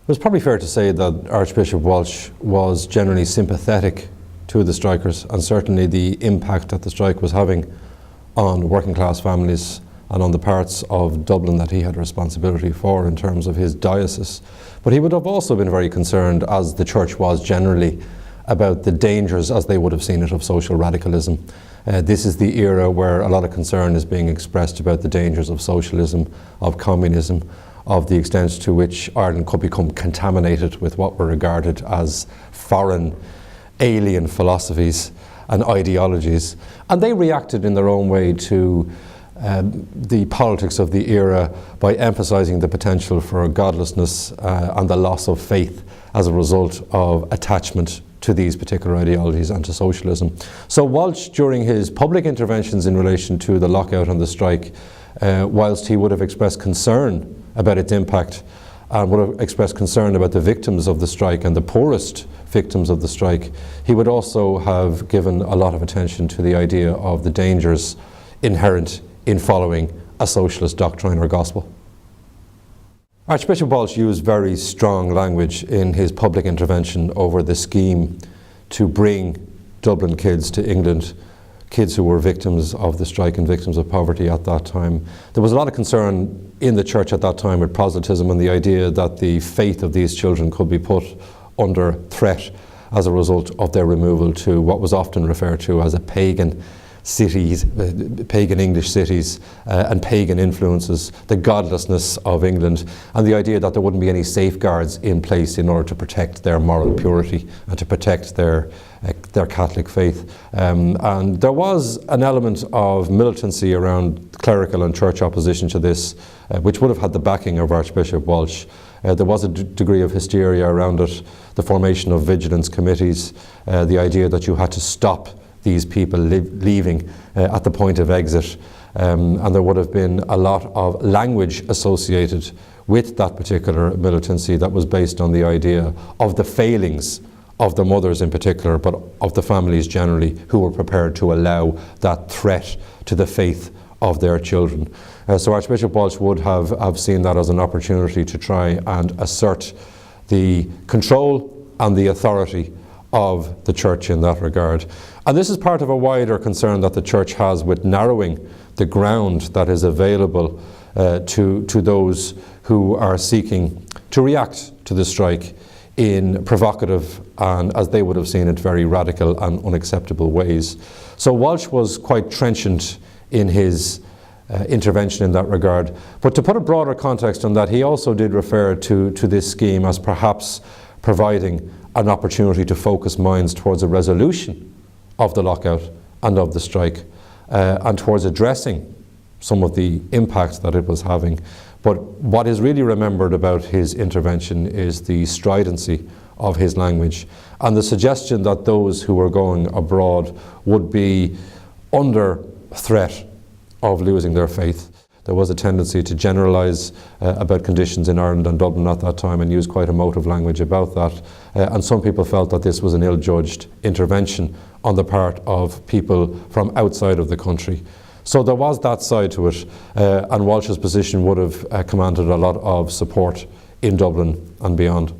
It was probably fair to say that Archbishop Walsh was generally sympathetic to the strikers, and certainly the impact that the strike was having on working class families and on the parts of Dublin that he had responsibility for in terms of his diocese. But he would have also been very concerned, as the church was generally, about the dangers, as they would have seen it, of social radicalism. This is the era where a lot of concern is being expressed about the dangers of socialism, of communism, of the extent to which Ireland could become contaminated with what were regarded as foreign, alien philosophies and ideologies. And they reacted in their own way to the politics of the era by emphasising the potential for godlessness and the loss of faith as a result of attachment to these particular ideologies and to socialism. So Walsh, during his public interventions in relation to the lockout and the strike, whilst he would have expressed concern about its impact and would have expressed concern about the victims of the strike and the poorest victims of the strike, he would also have given a lot of attention to the idea of the dangers inherent in following a socialist doctrine or gospel. Archbishop Walsh used very strong language in his public intervention over the scheme to bring Dublin kids to England, kids who were victims of the strike and victims of poverty at that time. There was a lot of concern in the church at that time with proselytism and the idea that the faith of these children could be put under threat as a result of their removal to what was often referred to as a pagan cities, pagan English cities, and pagan influences, the godlessness of England, and the idea that there wouldn't be any safeguards in place in order to protect their moral purity and to protect their Catholic faith. And there was an element of militancy around clerical and church opposition to this, which would have had the backing of Archbishop Walsh. There was a degree of hysteria around it, the formation of vigilance committees, the idea that you had to stop these people leaving at the point of exit, and there would have been a lot of language associated with that particular militancy that was based on the idea of the failings of the mothers in particular, but of the families generally, who were prepared to allow that threat to the faith of their children. So Archbishop Walsh would have seen that as an opportunity to try and assert the control and the authority of the church in that regard. And this is part of a wider concern that the church has with narrowing the ground that is available to those who are seeking to react to the strike in provocative and, as they would have seen it, very radical and unacceptable ways. So Walsh was quite trenchant in his intervention in that regard. But to put a broader context on that, he also did refer to this scheme as perhaps providing an opportunity to focus minds towards a resolution of the lockout and of the strike, and towards addressing some of the impacts that it was having. But what is really remembered about his intervention is the stridency of his language and the suggestion that those who were going abroad would be under threat of losing their faith. There was a tendency to generalise about conditions in Ireland and Dublin at that time and use quite emotive language about that. And some people felt that this was an ill-judged intervention on the part of people from outside of the country. So there was that side to it, and Walsh's position would have commanded a lot of support in Dublin and beyond.